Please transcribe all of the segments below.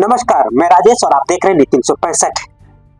नमस्कार, मैं राजेश और आप देख रहे हैं नीति 365।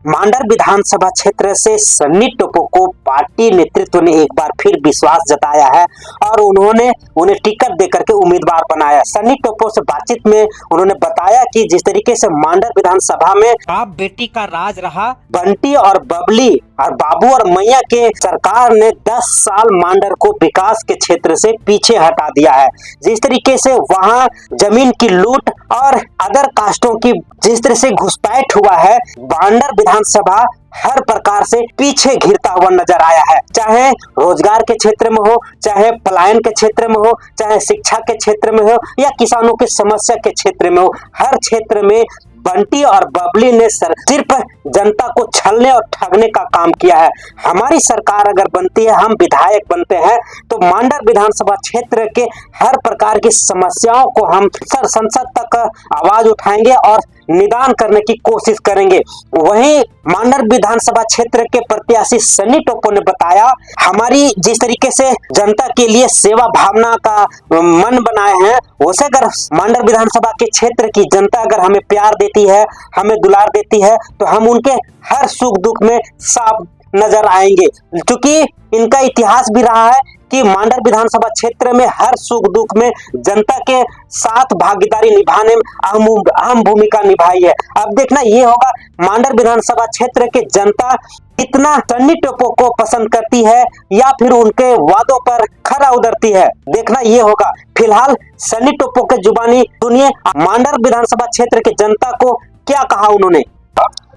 मांडर विधानसभा क्षेत्र से सन्नी टोपो को पार्टी नेतृत्व ने एक बार फिर विश्वास जताया है और उन्होंने उन्हें टिकट देकर के उम्मीदवार बनाया। सन्नी टोपो से बातचीत में उन्होंने बताया कि जिस तरीके से मांडर विधानसभा में बाप बेटी का राज रहा, बंटी और बबली और बाबू और मैया के सरकार ने 10 साल मांडर को विकास के क्षेत्र से पीछे हटा दिया है। जिस तरीके से वहां जमीन की लूट और अदर कास्टों की जिस तरह से घुसपैठ हुआ है, मांडर विधानसभा हर प्रकार से पीछे घिरता हुआ नजर आया है। चाहे रोजगार के क्षेत्र में हो, चाहे पलायन के क्षेत्र में हो, चाहे शिक्षा के क्षेत्र में हो या किसानों की समस्या के क्षेत्र में हो, हर क्षेत्र में बंटी और बबली ने सिर्फ जनता को छलने और ठगने का काम किया है। हमारी सरकार अगर बनती है, हम विधायक बनते हैं, तो मांडर विधानसभा क्षेत्र के हर प्रकार की समस्याओं को हम संसद तक आवाज उठाएंगे और निदान करने की कोशिश करेंगे। वहीं मांडर विधानसभा क्षेत्र के प्रत्याशी सन्नी टोपो ने बताया, हमारी जिस तरीके से जनता के लिए सेवा भावना का मन बनाए हैं, उसे अगर मांडर विधानसभा के क्षेत्र की जनता अगर हमें प्यार देती है, हमें दुलार देती है, तो हम उनके हर सुख दुख में साफ नजर आएंगे। क्योंकि इनका इतिहास भी रहा है कि मांडर विधानसभा क्षेत्र में हर सुख दुख में जनता के साथ भागीदारी निभाने में अहम भूमिका निभाई है। अब देखना ये होगा मांडर विधानसभा क्षेत्र के जनता इतना सन्नी टोपो को पसंद करती है या फिर उनके वादों पर खरा उतरती है, देखना ये होगा। फिलहाल सन्नी टोपो के जुबानी सुनिए, मांडर विधानसभा क्षेत्र के जनता को क्या कहा उन्होंने।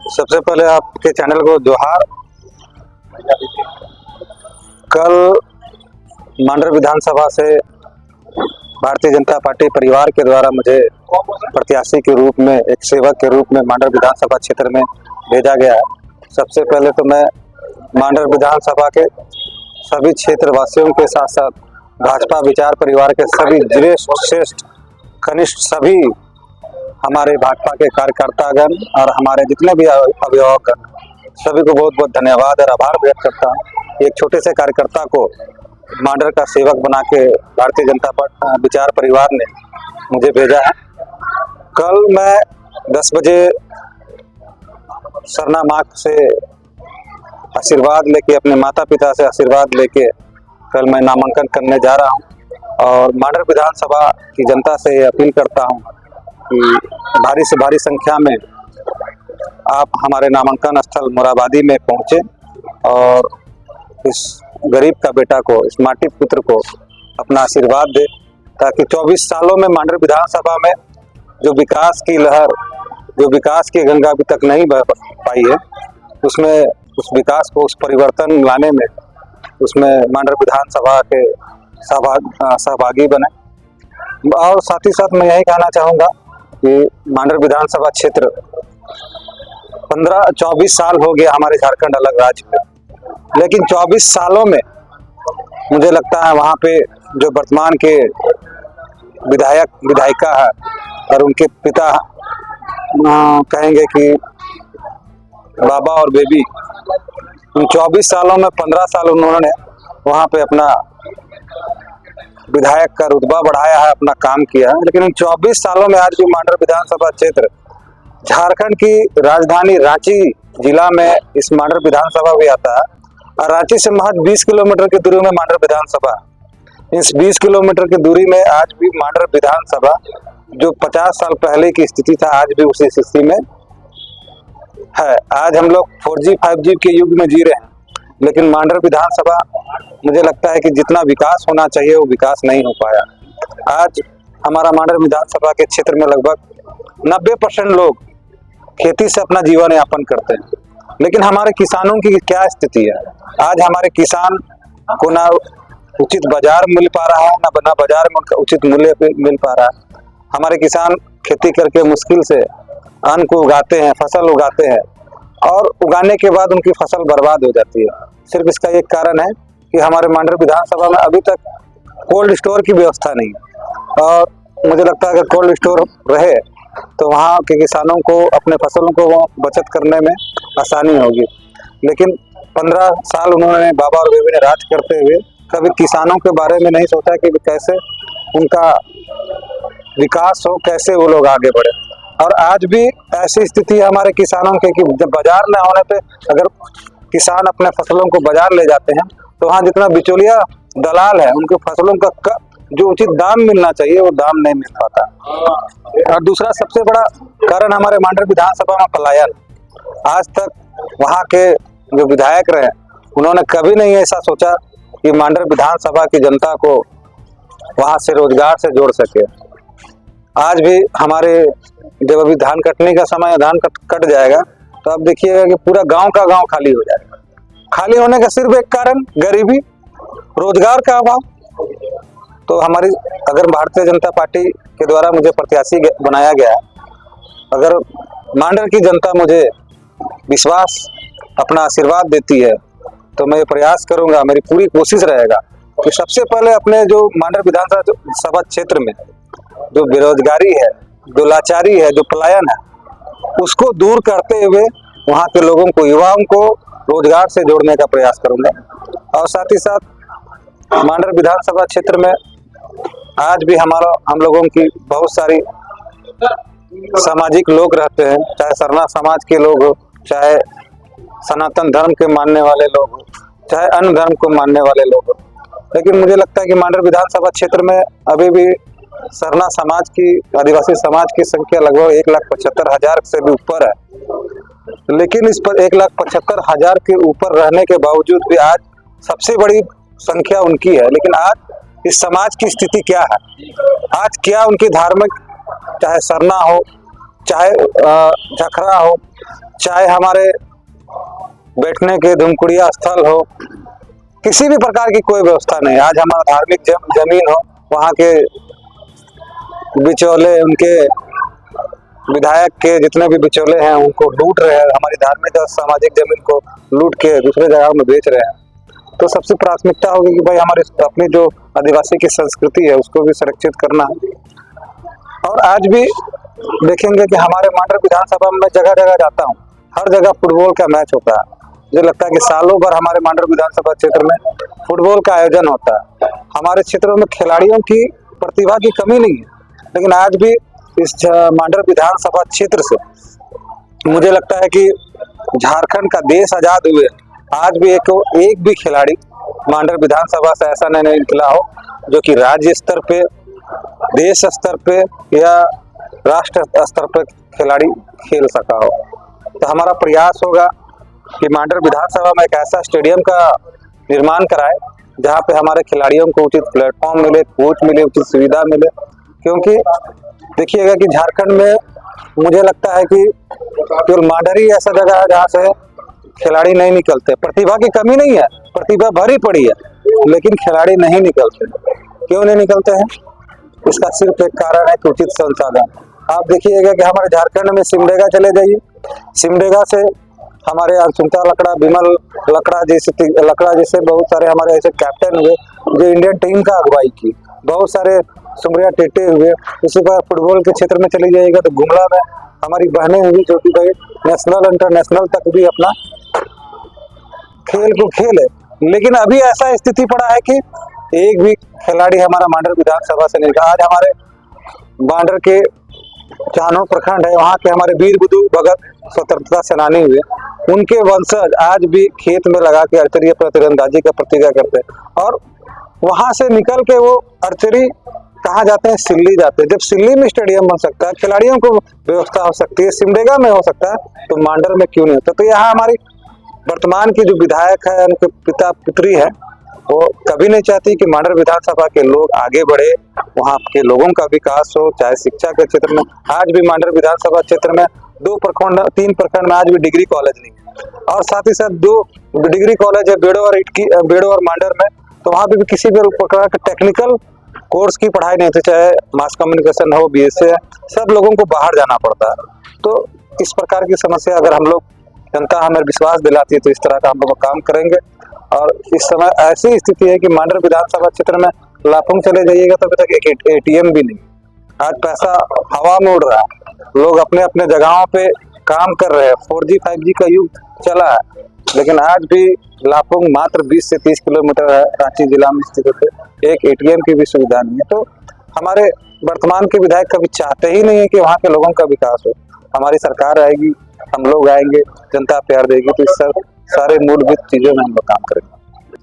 सबसे पहले आपके चैनल को जोहार। कल मांडर विधानसभा से भारतीय जनता पार्टी परिवार के द्वारा मुझे प्रत्याशी के रूप में, एक सेवक के रूप में मांडर विधानसभा क्षेत्र में भेजा गया है। सबसे पहले तो मैं मांडर विधानसभा के सभी क्षेत्रवासियों के साथ साथ भाजपा विचार परिवार के सभी श्रेष्ठ कनिष्ठ सभी हमारे भाजपा के कार्यकर्तागण और हमारे जितने भी अभिभावकगण, सभी को बहुत बहुत धन्यवाद और आभार व्यक्त करता हूँ। एक छोटे से कार्यकर्ता को मांडर का सेवक बना के भारतीय जनता पार्टी विचार परिवार ने मुझे भेजा है। कल मैं 10 बजे सरना माँ से आशीर्वाद लेके, अपने माता पिता से आशीर्वाद लेके कल मैं नामांकन करने जा रहा हूँ और मांडर विधानसभा की जनता से अपील करता हूँ कि भारी से भारी संख्या में आप हमारे नामांकन स्थल मोराबादी में पहुँचे और इस गरीब का बेटा को, इस माटी पुत्र को अपना आशीर्वाद दे, ताकि 24 सालों में मांडर विधानसभा में जो विकास की लहर, जो विकास की गंगा अभी तक नहीं बह पाई है, उसमें उस विकास को, उस परिवर्तन लाने में, उसमें मांडर विधानसभा के सहभागी बने। और साथ ही साथ मैं यही कहना चाहूँगा कि मांडर विधानसभा क्षेत्र 24 साल हो गया हमारे झारखंड अलग राज्य में, लेकिन 24 सालों में मुझे लगता है वहाँ पे जो वर्तमान के विधायक विधायिका है और उनके पिता कहेंगे कि बाबा और बेबी, उन 24 सालों में 15 साल उन्होंने वहाँ पे अपना विधायक का रुतबा बढ़ाया है, अपना काम किया है। लेकिन इन 24 सालों में आज भी मांडर विधानसभा क्षेत्र झारखंड की राजधानी रांची जिला में इस मांडर विधानसभा भी आता है और रांची से महज 20 किलोमीटर की दूरी में मांडर विधानसभा। इस 20 किलोमीटर की दूरी में आज भी मांडर विधानसभा, जो 50 साल पहले की स्थिति था, आज भी उसी स्थिति में है। आज हम लोग 4G 5G के युग में जी रहे हैं, लेकिन मांडर विधानसभा मुझे लगता है कि जितना विकास होना चाहिए वो विकास नहीं हो पाया। आज हमारा मांडर विधानसभा के क्षेत्र में लगभग 90% लोग खेती से अपना जीवन यापन करते हैं, लेकिन हमारे किसानों की क्या स्थिति है? आज हमारे किसान को ना उचित बाजार मिल पा रहा है, ना बाजार में उचित मूल्य मिल पा रहा है। हमारे किसान खेती करके मुश्किल से अन्न को उगाते हैं, फसल उगाते हैं और उगाने के बाद उनकी फसल बर्बाद हो जाती है। सिर्फ इसका एक कारण है कि हमारे मांडर विधानसभा में अभी तक कोल्ड स्टोर की व्यवस्था नहीं है और मुझे लगता है अगर कोल्ड स्टोर रहे तो वहाँ के किसानों को अपने फसलों को बचत करने में आसानी होगी। लेकिन 15 साल उन्होंने, बाबा और बेबी ने राज करते हुए कभी किसानों के बारे में नहीं सोचा कि कैसे उनका विकास हो, कैसे वो लोग आगे बढ़े। और आज भी ऐसी स्थिति है हमारे किसानों के कि जब बाजार न होने पे अगर किसान अपने फसलों को बाजार ले जाते हैं तो वहाँ जितना बिचौलिया दलाल है उनके फसलों का जो उचित दाम मिलना चाहिए वो दाम नहीं मिल पाता। और दूसरा सबसे बड़ा कारण हमारे मांडर विधानसभा में पलायन। आज तक वहाँ के जो विधायक रहे उन्होंने कभी नहीं ऐसा सोचा कि मांडर विधानसभा की जनता को वहाँ से रोजगार से जोड़ सके। आज भी हमारे जब अभी धान कटने का समय धान कट जाएगा तो आप देखिएगा कि पूरा गांव का गांव खाली हो जाएगा। खाली होने का सिर्फ एक कारण गरीबी, रोजगार का अभाव। तो हमारी अगर भारतीय जनता पार्टी के द्वारा मुझे प्रत्याशी बनाया गया, अगर मांडर की जनता मुझे विश्वास अपना आशीर्वाद देती है तो मैं ये प्रयास करूंगा, मेरी पूरी कोशिश रहेगा कि सबसे पहले अपने जो मांडर विधानसभा क्षेत्र में जो बेरोजगारी है, जो लाचारी है, जो पलायन है, उसको दूर करते हुए वहाँ के लोगों को, युवाओं को रोजगार से जोड़ने का प्रयास करूंगा। और साथ ही साथ मांडर विधानसभा क्षेत्र में आज भी हम लोगों की बहुत सारी सामाजिक लोग रहते हैं, चाहे सरना समाज के लोग हो, चाहे सनातन धर्म के मानने वाले लोग हो, चाहे अन्य धर्म को मानने वाले लोग हो। लेकिन मुझे लगता है कि मांडर विधानसभा क्षेत्र में अभी भी सरना समाज की, आदिवासी समाज की संख्या लगभग 1,75,000 से भी ऊपर है। लेकिन इस पर 1,75,000 के ऊपर रहने के बावजूद भी आज सबसे बड़ी संख्या उनकी है। लेकिन आज इस समाज की स्थिति क्या है, आज क्या उनकी धार्मिक, चाहे सरना हो, चाहे झखरा हो, चाहे हमारे बैठने के धुमकुड़िया स्थल हो, किसी भी प्रकार की कोई व्यवस्था नहीं। आज हमारा धार्मिक जमीन हो, वहाँ के बिचौले, उनके विधायक के जितने भी बिचौले हैं उनको लूट रहे हैं, हमारी धार्मिक और सामाजिक जमीन को लूट के दूसरे जगह में बेच रहे हैं। तो सबसे प्राथमिकता होगी कि भाई हमारे अपनी जो आदिवासी की संस्कृति है उसको भी संरक्षित करना है। और आज भी देखेंगे कि हमारे मांडर विधानसभा में जगह जगह जाता हूँ, हर जगह फुटबॉल का मैच होता है। मुझे लगता है कि सालों भर हमारे मांडर विधानसभा क्षेत्र में फुटबॉल का आयोजन होता है। हमारे क्षेत्रों में खिलाड़ियों की प्रतिभा की कमी नहीं है, लेकिन आज भी इस मांडर विधानसभा क्षेत्र से मुझे लगता है कि झारखंड का देश आजाद हुए आज भी एक भी खिलाड़ी मांडर विधानसभा से ऐसा नहीं निकला हो जो कि राज्य स्तर पे, देश स्तर पे या राष्ट्र स्तर पे खिलाड़ी खेल सका हो। तो हमारा प्रयास होगा कि मांडर विधानसभा में एक ऐसा स्टेडियम का निर्माण कराए जहाँ पे हमारे खिलाड़ियों को उचित प्लेटफॉर्म मिले, कोच मिले, उचित सुविधा मिले। क्योंकि देखिएगा कि झारखंड में मुझे लगता है कि केवल मांडर ही ऐसा जगह है जहाँ से खिलाड़ी नहीं निकलते। प्रतिभा की कमी नहीं है, प्रतिभा भरी पड़ी है, लेकिन खिलाड़ी नहीं निकलते। क्यों नहीं निकलते हैं? इसका सिर्फ एक कारण है कि उचित संसाधन। आप देखिएगा कि हमारे झारखंड में सिमडेगा चले जाइए, सिमडेगा से हमारे अंशुमता लकड़ा, विमल लकड़ा जैसे बहुत सारे हमारे ऐसे कैप्टन हुए जो इंडियन टीम का अगुवाई की, बहुत सारे सुमरिया टेटे हुए। इसी पर फुटबॉल के क्षेत्र में चले जाइएगा तो गुमला में हमारी बहनें हुई जो कि भाई नेशनल इंटरनेशनल तक भी अपना खेल को खेले। लेकिन अभी ऐसा स्थिति पड़ा है कि एक भी खिलाड़ी हमारा मांडर विधानसभा से नहीं। आज हमारे मांडर के चानो प्रखंड है, वहाँ के हमारे वीर बुद्धू भगत स्वतंत्रता सेनानी हुए, उनके वंशज आज भी खेत में लगा के आर्चरी तीरंदाजी का प्रतिज्ञा करते हैं। और वहां से निकल के वो आर्चरी कहाँ जाते हैं? सिल्ली जाते हैं। जब सिल्ली में स्टेडियम बन सकता है, खिलाड़ियों को व्यवस्था हो सकती है, सिमडेगा में हो सकता है, तो मांडर में क्यों नहीं होता? तो यहाँ हमारी वर्तमान की जो विधायक है, उनके पिता पुत्री है, वो कभी नहीं चाहती कि मांडर विधानसभा के लोग आगे बढ़े, वहाँ के लोगों का विकास हो, चाहे शिक्षा के क्षेत्र में। आज भी मांडर विधानसभा क्षेत्र में 3 प्रखंड में आज भी डिग्री कॉलेज नहीं है, और साथ ही साथ 2 डिग्री कॉलेज है बेड़ो और मांडर में। तो वहाँ पे भी किसी भी प्रकार के टेक्निकल कोर्स की पढ़ाई नहीं होती, चाहे मास कम्युनिकेशन हो, BSc है, सब लोगों को बाहर जाना पड़ता है। तो इस प्रकार की समस्या अगर हम लोग, जनता हमें विश्वास दिलाती है, तो इस तरह का हम लोग काम करेंगे। और इस समय ऐसी स्थिति है कि मांडर विधानसभा क्षेत्र में लापुंग चले जाइएगा तो अभी तक एक ATM भी नहीं। आज पैसा हवा में उड़ रहा है, लोग अपने अपने जगहों पे काम कर रहे हैं, 4G 5G का युग चला है, लेकिन आज भी लापुंग मात्र 20 से 30 किलोमीटर है रांची जिला में स्थित है, एक ATM की भी सुविधा नहीं है। तो हमारे वर्तमान के विधायक कभी चाहते ही नहीं है कि वहाँ के लोगों का विकास हो। हमारी सरकार आएगी, हम लोग आएंगे, जनता प्यार देगी तो इस सब सारे मूलभूत चीजों में हम लोग काम करेंगे।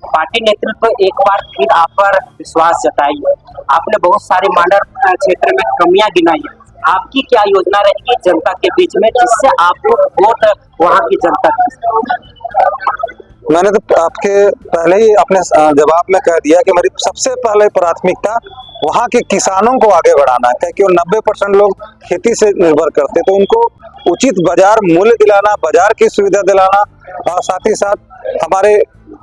पार्टी नेतृत्व एक बार फिर आप पर विश्वास जताई है। आपने बहुत सारे मांडर क्षेत्र में कमियां गिनाई है। आपकी क्या योजना रहेगी जनता के बीच में जिससे आपको वोट वहां की जनता की? मैंने तो आपके पहले ही अपने जवाब में कह दिया कि मेरी सबसे पहले प्राथमिकता वहाँ के किसानों को आगे बढ़ाना है, क्योंकि 90% लोग खेती से निर्भर करते, तो उनको उचित बाजार मूल्य दिलाना, बाजार की सुविधा दिलाना, और साथ ही साथ हमारे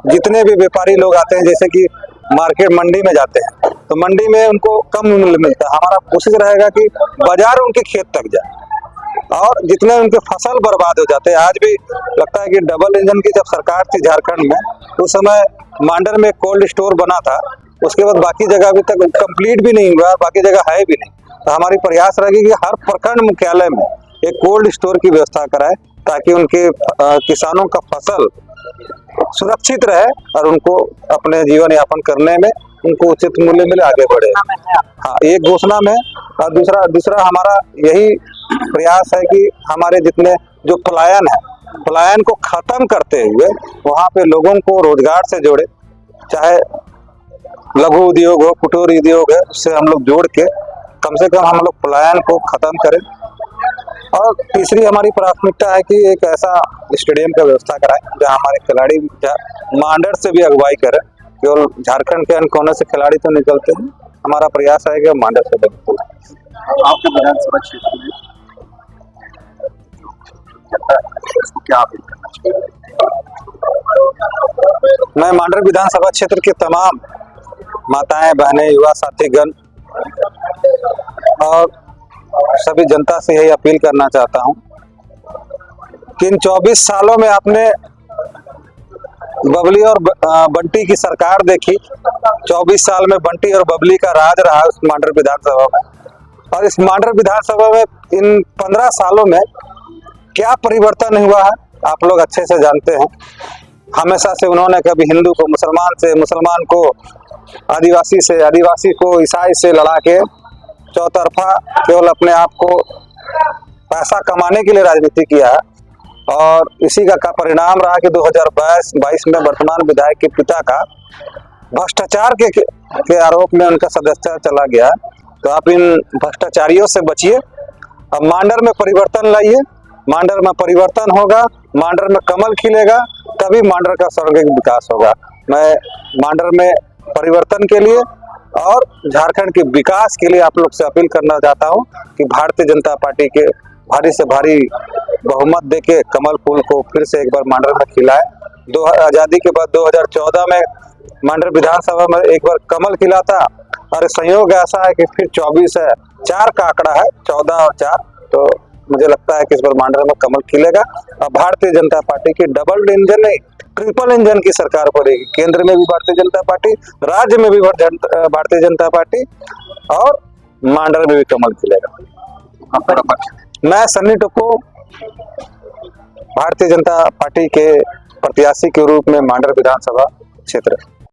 जितने भी व्यापारी लोग आते हैं, जैसे कि मार्केट मंडी में जाते हैं तो मंडी में उनको कम मूल्य मिलता है। हमारा कोशिश रहेगा कि बाजार उनके खेत तक जाए, और जितने उनके फसल बर्बाद हो जाते हैं। आज भी लगता है कि डबल इंजन की जब सरकार थी झारखंड में, उस समय मांडर में कोल्ड स्टोर बना था, उसके बाद बाकी जगह अभी तक कंप्लीट भी नहीं हुआ, बाकी जगह है भी नहीं। तो हमारी प्रयास रहेगी कि हर प्रखंड मुख्यालय में एक कोल्ड स्टोर की व्यवस्था कराए, ताकि उनके किसानों का फसल सुरक्षित रहे और उनको अपने जीवन यापन करने में उनको उचित मूल्य मिले, आगे बढ़े। हाँ, एक घोषणा में, और दूसरा हमारा यही प्रयास है कि हमारे जितने जो पलायन है, पलायन को खत्म करते हुए वहाँ पे लोगों को रोजगार से जोड़े, चाहे लघु उद्योग हो, कुटीर उद्योग है, उससे हम लोग जोड़ के कम से कम हम लोग पलायन को खत्म करें। और तीसरी हमारी प्राथमिकता है कि एक ऐसा स्टेडियम का व्यवस्था कराएं जहां हमारे खिलाड़ी मांडर से भी अगुवाई करें। केवल झारखंड के अन्य कोने से खिलाड़ी तो निकलते हैं, हमारा प्रयास है कि मांडर से बने। आपके विधानसभा क्षेत्र में क्या अपील करना चाहिए? मैं मांडर विधानसभा क्षेत्र के तमाम माताएं, बहनें, युवा साथीगण और सभी जनता से यही अपील करना चाहता हूं कि इन 24 सालों में आपने बबली और बंटी की सरकार देखी। 24 साल में बंटी और बबली का राज रहा उस मांडर विधानसभा में, और इस मांडर विधानसभा में इन 15 सालों में क्या परिवर्तन हुआ है आप लोग अच्छे से जानते हैं। हमेशा से उन्होंने कभी हिंदू को मुसलमान से, मुसलमान को आदिवासी से, आदिवासी को ईसाई से लड़ा के चौतरफा केवल अपने आप को पैसा कमाने के लिए राजनीति किया है। और इसी का परिणाम रहा कि 2022 में वर्तमान विधायक के पिता का भ्रष्टाचार के आरोप में उनका सदस्यता चला गया। तो आप इन भ्रष्टाचारियों से बचिए, अब मांडर में परिवर्तन लाइए। मांडर में परिवर्तन होगा, मांडर में कमल खिलेगा, तभी मांडर का सर्वांगीण विकास होगा। मैं मांडर में परिवर्तन के लिए और झारखंड के विकास के लिए आप लोग से अपील करना चाहता हूं कि भारतीय जनता पार्टी के भारी से भारी बहुमत देके कमल फूल को फिर से एक बार मांडर में खिलाए। आजादी के बाद 2014 में मांडर विधानसभा में एक बार कमल खिला था, और संयोग ऐसा है कि फिर 24 है, 4 का आंकड़ा है, 14 और 4, तो मुझे लगता है कि इस बार मांडर में कमल खिलेगा। और भारतीय जनता पार्टी की डबल इंजन नहीं, ट्रिपल इंजन की सरकार पड़ेगी। केंद्र में भी भारतीय जनता पार्टी, राज्य में भी भारतीय जनता पार्टी, और मांडर में भी कमल खिलेगा। मैं सन्नी टोप्पो भारतीय जनता पार्टी के प्रत्याशी के रूप में मांडर विधानसभा क्षेत्र